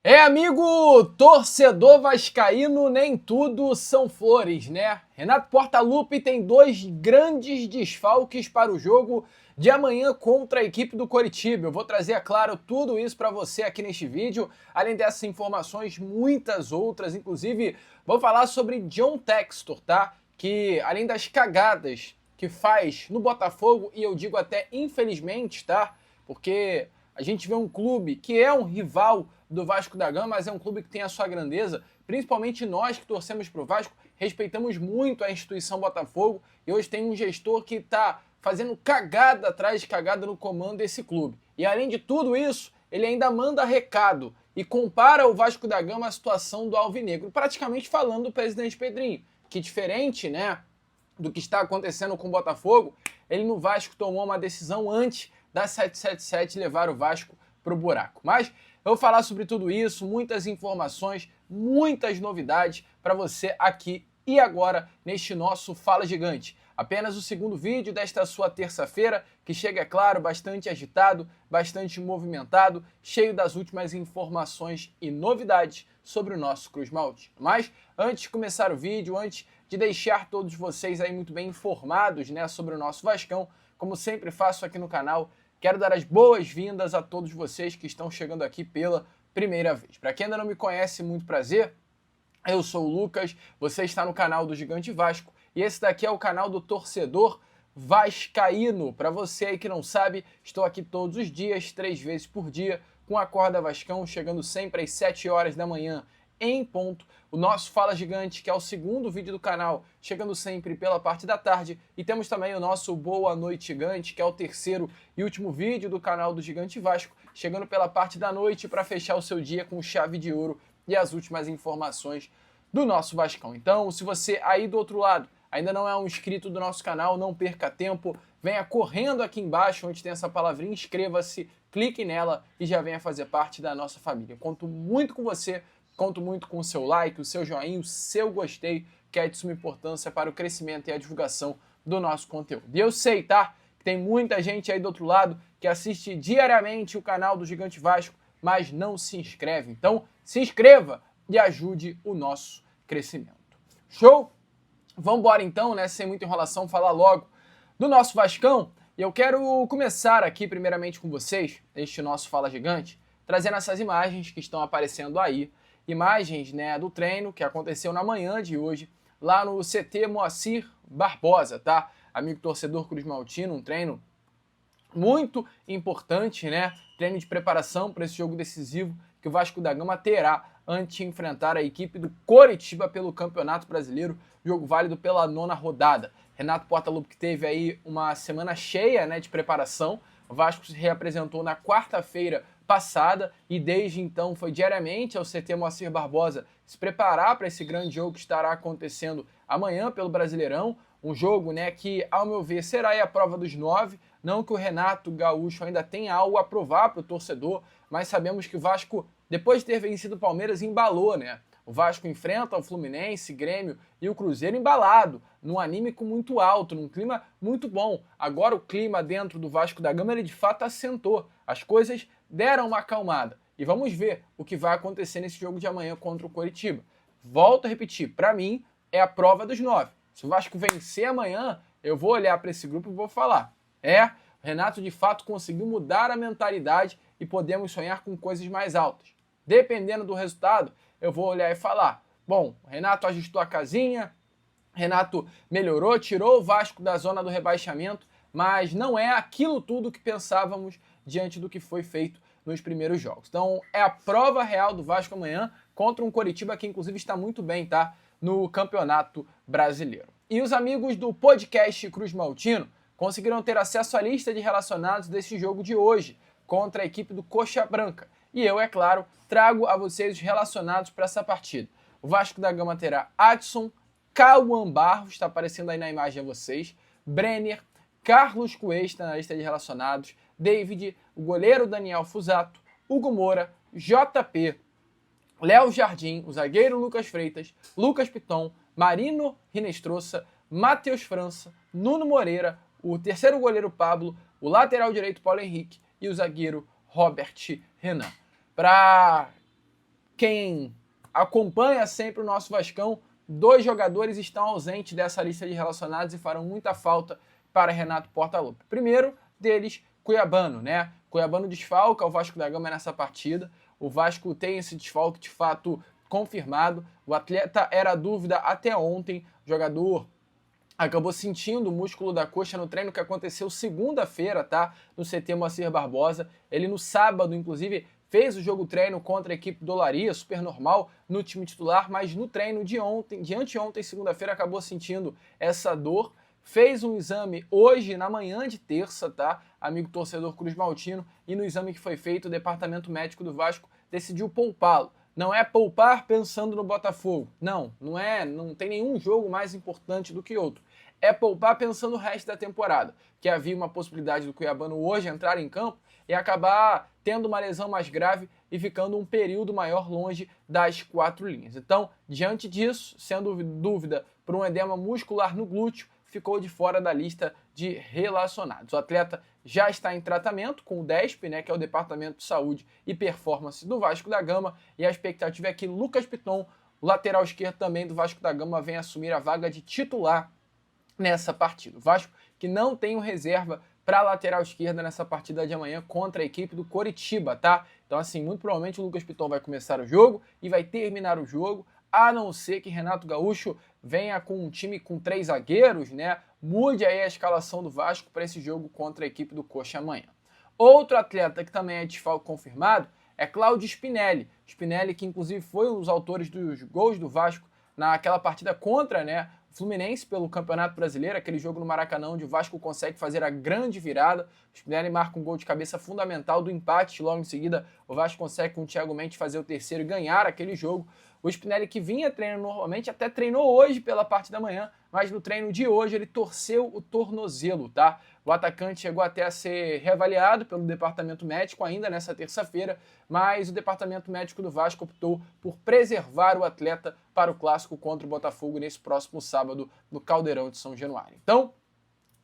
Amigo torcedor vascaíno, nem tudo são flores, né? Renato Portaluppi tem dois grandes desfalques para o jogo de amanhã contra a equipe do Coritiba. Eu vou trazer, é claro, tudo isso para você aqui neste vídeo. Além dessas informações, muitas outras, inclusive vou falar sobre John Textor, tá? Que além das cagadas que faz no Botafogo, e eu digo até infelizmente, tá? Porque a gente vê um clube que é um rival do Vasco da Gama, mas é um clube que tem a sua grandeza. Principalmente nós que torcemos para o Vasco, respeitamos muito a instituição Botafogo e hoje tem um gestor que está fazendo cagada atrás de cagada no comando desse clube. E além de tudo isso, ele ainda manda recado e compara o Vasco da Gama à situação do Alvinegro, praticamente falando do presidente Pedrinho, que diferente, né, do que está acontecendo com o Botafogo, ele no Vasco tomou uma decisão antes da 777 levar o Vasco para o buraco. Mas eu vou falar sobre tudo isso, muitas informações, muitas novidades para você aqui e agora neste nosso Fala Gigante. Apenas o segundo vídeo desta sua terça-feira, que chega, é claro, bastante agitado, bastante movimentado, cheio das últimas informações e novidades sobre o nosso Cruz Maltino. Mas antes de começar o vídeo, antes de deixar todos vocês aí muito bem informados, né, sobre o nosso Vascão, como sempre faço aqui no canal, quero dar as boas-vindas a todos vocês que estão chegando aqui pela primeira vez. Para quem ainda não me conhece, muito prazer. Eu sou o Lucas, você está no canal do Gigante Vasco e esse daqui é o canal do torcedor vascaíno. Para você aí que não sabe, estou aqui todos os dias, 3 vezes por dia, com a Corda Vascão, chegando sempre às 7 horas da manhã em ponto. O nosso Fala Gigante, que é o segundo vídeo do canal, chegando sempre pela parte da tarde. E temos também o nosso Boa Noite Gigante, que é o terceiro e último vídeo do canal do Gigante Vasco, chegando pela parte da noite para fechar o seu dia com chave de ouro e as últimas informações do nosso Vascão. Então, se você aí do outro lado ainda não é um inscrito do nosso canal, não perca tempo, venha correndo aqui embaixo, onde tem essa palavrinha, inscreva-se, clique nela e já venha fazer parte da nossa família. Eu conto muito com você, conto muito com o seu like, o seu joinha, o seu gostei, que é de suma importância para o crescimento e a divulgação do nosso conteúdo. E eu sei, tá, que tem muita gente aí do outro lado que assiste diariamente o canal do Gigante Vasco, mas não se inscreve. Então, se inscreva e ajude o nosso crescimento. Show? Vamos embora então, né, sem muita enrolação, falar logo do nosso Vascão. E eu quero começar aqui primeiramente com vocês, este nosso Fala Gigante, trazendo essas imagens que estão aparecendo aí. Imagens, né, do treino que aconteceu na manhã de hoje, lá no CT Moacir Barbosa, tá? Amigo torcedor Cruz Maltino, um treino muito importante, né? Treino de preparação para esse jogo decisivo que o Vasco da Gama terá antes de enfrentar a equipe do Coritiba pelo Campeonato Brasileiro, jogo válido pela 9ª rodada. Renato Portaluppi que teve aí uma semana cheia, né, de preparação. O Vasco se reapresentou na quarta-feira passada e desde então foi diariamente ao CT Moacir Barbosa se preparar para esse grande jogo que estará acontecendo amanhã pelo Brasileirão. Um jogo, né, que, ao meu ver, será aí a prova dos 9. Não que o Renato Gaúcho ainda tenha algo a provar para o torcedor, mas sabemos que o Vasco, depois de ter vencido o Palmeiras, embalou, né? O Vasco enfrenta o Fluminense, Grêmio e o Cruzeiro embalado, num anímico muito alto, num clima muito bom. Agora o clima dentro do Vasco da Gama, ele de fato assentou. As coisas deram uma acalmada. E vamos ver o que vai acontecer nesse jogo de amanhã contra o Coritiba. Volto a repetir, para mim é a prova dos 9. Se o Vasco vencer amanhã, eu vou olhar para esse grupo e vou falar. O Renato de fato conseguiu mudar a mentalidade e podemos sonhar com coisas mais altas. Dependendo do resultado, eu vou olhar e falar, bom, o Renato ajustou a casinha, Renato melhorou, tirou o Vasco da zona do rebaixamento, mas não é aquilo tudo que pensávamos diante do que foi feito nos primeiros jogos. Então é a prova real do Vasco amanhã contra um Coritiba que inclusive está muito bem, tá, no Campeonato Brasileiro. E os amigos do podcast Cruz Maltino conseguiram ter acesso à lista de relacionados desse jogo de hoje contra a equipe do Coxa Branca. E eu, é claro, trago a vocês os relacionados para essa partida. O Vasco da Gama terá Adson, Cauã Barros, está aparecendo aí na imagem a vocês, Brenner, Carlos Cuesta na lista de relacionados, David, o goleiro Daniel Fusato, Hugo Moura, JP, Léo Jardim, o zagueiro Lucas Freitas, Lucas Piton, Marino Rinestrosa, Matheus França, Nuno Moreira, o terceiro goleiro Pablo, o lateral direito Paulo Henrique e o zagueiro Robert Renan. Para quem acompanha sempre o nosso Vascão, 2 jogadores estão ausentes dessa lista de relacionados e farão muita falta para Renato Portaluppi. Primeiro deles, Cuiabano, né? Cuiabano desfalca o Vasco da Gama nessa partida. O Vasco tem esse desfalque de fato confirmado. O atleta era dúvida até ontem. O jogador acabou sentindo o músculo da coxa no treino que aconteceu segunda-feira, tá? No CT Moacir Barbosa. Ele no sábado, inclusive, fez o jogo treino contra a equipe do Olaria, super normal, no time titular, mas no treino de anteontem, segunda-feira, acabou sentindo essa dor. Fez um exame hoje, na manhã de terça, tá? Amigo torcedor Cruz Maltino, e no exame que foi feito, o departamento médico do Vasco decidiu poupá-lo. Não é poupar pensando no Botafogo. Não é, não tem nenhum jogo mais importante do que outro. É poupar pensando no resto da temporada, que havia uma possibilidade do Cuiabano hoje entrar em campo e acabar tendo uma lesão mais grave e ficando um período maior longe das 4 linhas. Então, diante disso, sendo dúvida por um edema muscular no glúteo, ficou de fora da lista de relacionados. O atleta já está em tratamento com o DESP, né, que é o Departamento de Saúde e Performance do Vasco da Gama, e a expectativa é que Lucas Piton, o lateral esquerdo também do Vasco da Gama, venha assumir a vaga de titular nessa partida. O Vasco que não tem um reserva para a lateral esquerda nessa partida de amanhã contra a equipe do Coritiba, tá? Então, assim, muito provavelmente o Lucas Piton vai começar o jogo e vai terminar o jogo, a não ser que Renato Gaúcho venha com um time com 3 zagueiros, né? Mude aí a escalação do Vasco para esse jogo contra a equipe do Coxa amanhã. Outro atleta que também é desfalque confirmado é Cláudio Spinelli. Spinelli, que inclusive foi um dos autores dos gols do Vasco naquela partida contra, né, o Fluminense pelo Campeonato Brasileiro, aquele jogo no Maracanã onde o Vasco consegue fazer a grande virada. O Spinelli marca um gol de cabeça fundamental do empate, logo em seguida o Vasco consegue com o Thiago Mendes fazer o terceiro e ganhar aquele jogo. O Spinelli, que vinha treinando normalmente, até treinou hoje pela parte da manhã, mas no treino de hoje ele torceu o tornozelo, tá? O atacante chegou até a ser reavaliado pelo departamento médico ainda nessa terça-feira, mas o departamento médico do Vasco optou por preservar o atleta para o clássico contra o Botafogo nesse próximo sábado no Caldeirão de São Januário. Então,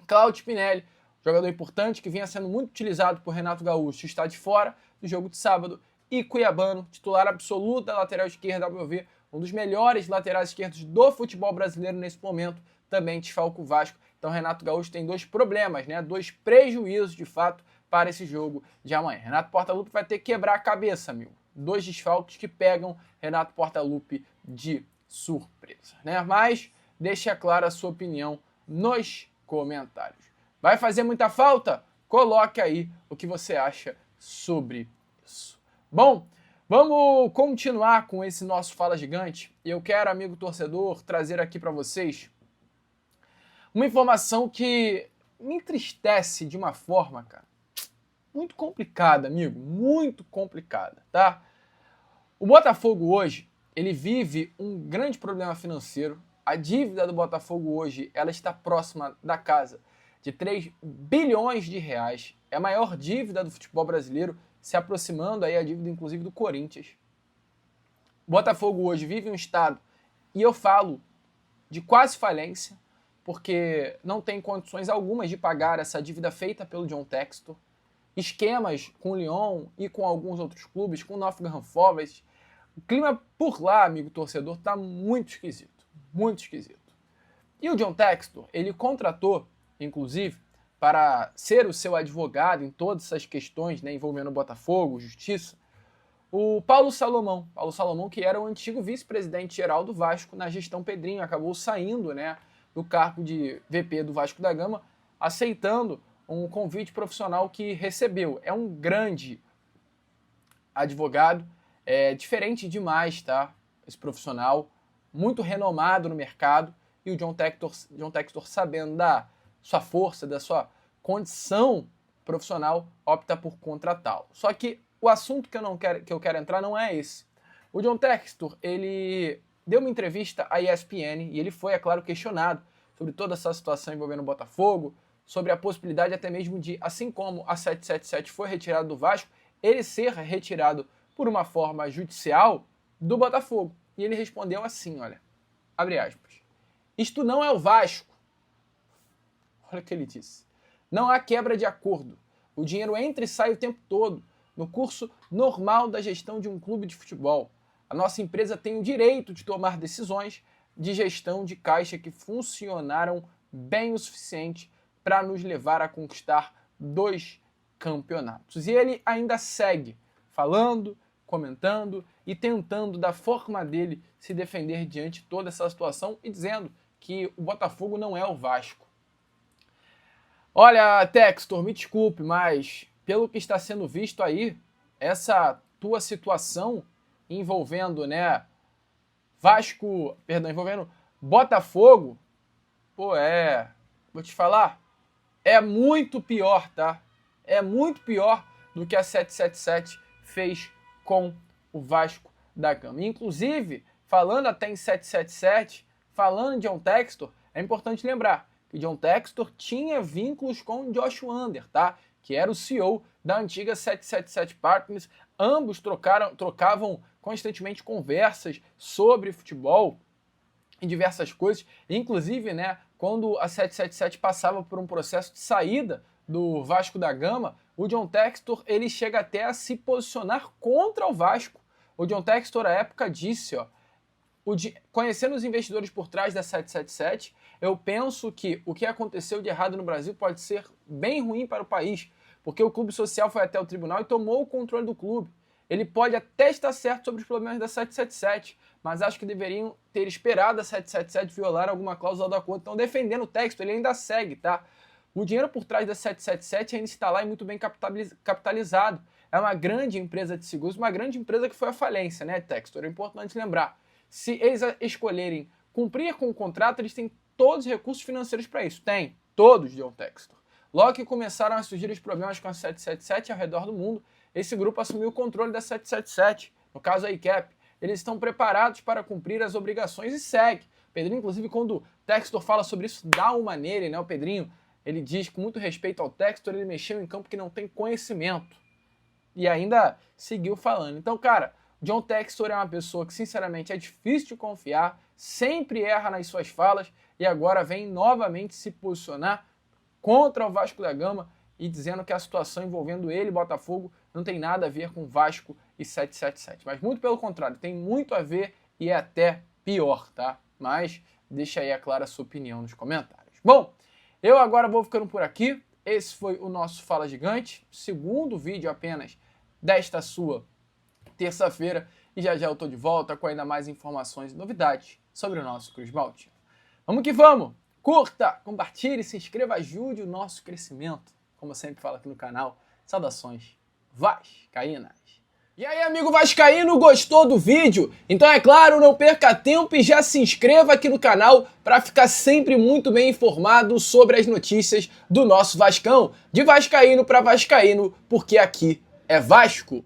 Cláudio Spinelli, jogador importante que vinha sendo muito utilizado por Renato Gaúcho, está de fora do jogo de sábado. E Cuiabano, titular absoluto da lateral esquerda, ao meu ver, um dos melhores laterais esquerdos do futebol brasileiro nesse momento, também desfalca o Vasco. Então Renato Gaúcho tem 2 problemas, né? 2 prejuízos, de fato, para esse jogo de amanhã. Renato Portaluppi vai ter que quebrar a cabeça, amigo. 2 desfalques que pegam Renato Portaluppi de surpresa, né? Mas deixa clara a sua opinião nos comentários. Vai fazer muita falta? Coloque aí o que você acha sobre isso. Bom, vamos continuar com esse nosso Fala Gigante. E eu quero, amigo torcedor, trazer aqui para vocês uma informação que me entristece de uma forma, cara, muito complicada, amigo, muito complicada, tá? O Botafogo hoje, ele vive um grande problema financeiro. A dívida do Botafogo hoje, ela está próxima da casa de 3 bilhões de reais. É a maior dívida do futebol brasileiro, se aproximando aí a dívida, inclusive, do Corinthians. O Botafogo hoje vive um estado, e eu falo de quase falência, porque não tem condições algumas de pagar essa dívida feita pelo John Textor. Esquemas com o Lyon e com alguns outros clubes, com o Nottingham Forest. O clima por lá, amigo torcedor, está muito esquisito. Muito esquisito. E o John Textor, ele contratou, inclusive, para ser o seu advogado em todas essas questões, né, envolvendo o Botafogo, justiça, o Paulo Salomão. Paulo Salomão, que era o antigo vice-presidente geral do Vasco na gestão Pedrinho, acabou saindo, né, do cargo de VP do Vasco da Gama, aceitando um convite profissional que recebeu. É um grande advogado, diferente demais, tá? Esse profissional, muito renomado no mercado, e o John Textor, sabendo da sua força, da sua condição profissional, opta por contratá-lo. Só que o assunto que eu quero entrar não é esse. O John Textor, ele deu uma entrevista à ESPN e ele foi, é claro, questionado sobre toda essa situação envolvendo o Botafogo, sobre a possibilidade até mesmo de, assim como a 777 foi retirado do Vasco, ele ser retirado por uma forma judicial do Botafogo. E ele respondeu assim, olha, abre aspas, isto não é o Vasco. Olha o que ele disse. Não há quebra de acordo. O dinheiro entra e sai o tempo todo, no curso normal da gestão de um clube de futebol. A nossa empresa tem o direito de tomar decisões de gestão de caixa que funcionaram bem o suficiente para nos levar a conquistar 2 campeonatos. E ele ainda segue falando, comentando e tentando, da forma dele, se defender diante de toda essa situação e dizendo que o Botafogo não é o Vasco. Olha, Textor, me desculpe, mas pelo que está sendo visto aí, essa tua situação envolvendo, envolvendo Botafogo, vou te falar, é muito pior, tá? É muito pior do que a 777 fez com o Vasco da Gama. Inclusive, falando até em 777, falando em John Textor, é importante lembrar que John Textor tinha vínculos com o Josh Wander, tá? Que era o CEO da antiga 777 Partners. Ambos trocavam constantemente conversas sobre futebol e diversas coisas. Inclusive, quando a 777 passava por um processo de saída do Vasco da Gama, o John Textor ele chega até a se posicionar contra o Vasco. O John Textor, à época, disse, conhecendo os investidores por trás da 777, eu penso que o que aconteceu de errado no Brasil pode ser bem ruim para o país, porque o clube social foi até o tribunal e tomou o controle do clube. Ele pode até estar certo sobre os problemas da 777, mas acho que deveriam ter esperado a 777 violar alguma cláusula do acordo. Então, defendendo o texto, ele ainda segue, tá? O dinheiro por trás da 777 ainda está lá e muito bem capitalizado. É uma grande empresa de seguros, uma grande empresa que foi à falência, Textor? É importante lembrar. Se eles escolherem cumprir com o contrato, eles têm todos os recursos financeiros para isso. Tem, todos, John Textor. Logo que começaram a surgir os problemas com a 777 ao redor do mundo, esse grupo assumiu o controle da 777, no caso a ICAP. Eles estão preparados para cumprir as obrigações e segue. O Pedrinho, inclusive, quando o Textor fala sobre isso, dá uma nele, O Pedrinho, ele diz com muito respeito ao Textor, ele mexeu em campo que não tem conhecimento. E ainda seguiu falando. Então, cara, John Textor é uma pessoa que, sinceramente, é difícil de confiar, sempre erra nas suas falas e agora vem novamente se posicionar contra o Vasco da Gama e dizendo que a situação envolvendo ele e Botafogo não tem nada a ver com Vasco e 777. Mas muito pelo contrário, tem muito a ver e é até pior, tá? Mas deixa aí, é clara, a sua opinião nos comentários. Bom, eu agora vou ficando por aqui. Esse foi o nosso Fala Gigante, segundo vídeo apenas desta sua terça-feira. E já eu tô de volta com ainda mais informações e novidades sobre o nosso Cruz Maltino. Vamos que vamos! Curta, compartilhe, se inscreva, ajude o nosso crescimento. Como eu sempre falo aqui no canal, saudações vascaínas. E aí, amigo vascaíno, gostou do vídeo? Então é claro, não perca tempo e já se inscreva aqui no canal para ficar sempre muito bem informado sobre as notícias do nosso Vascão. De vascaíno para vascaíno, porque aqui é Vasco.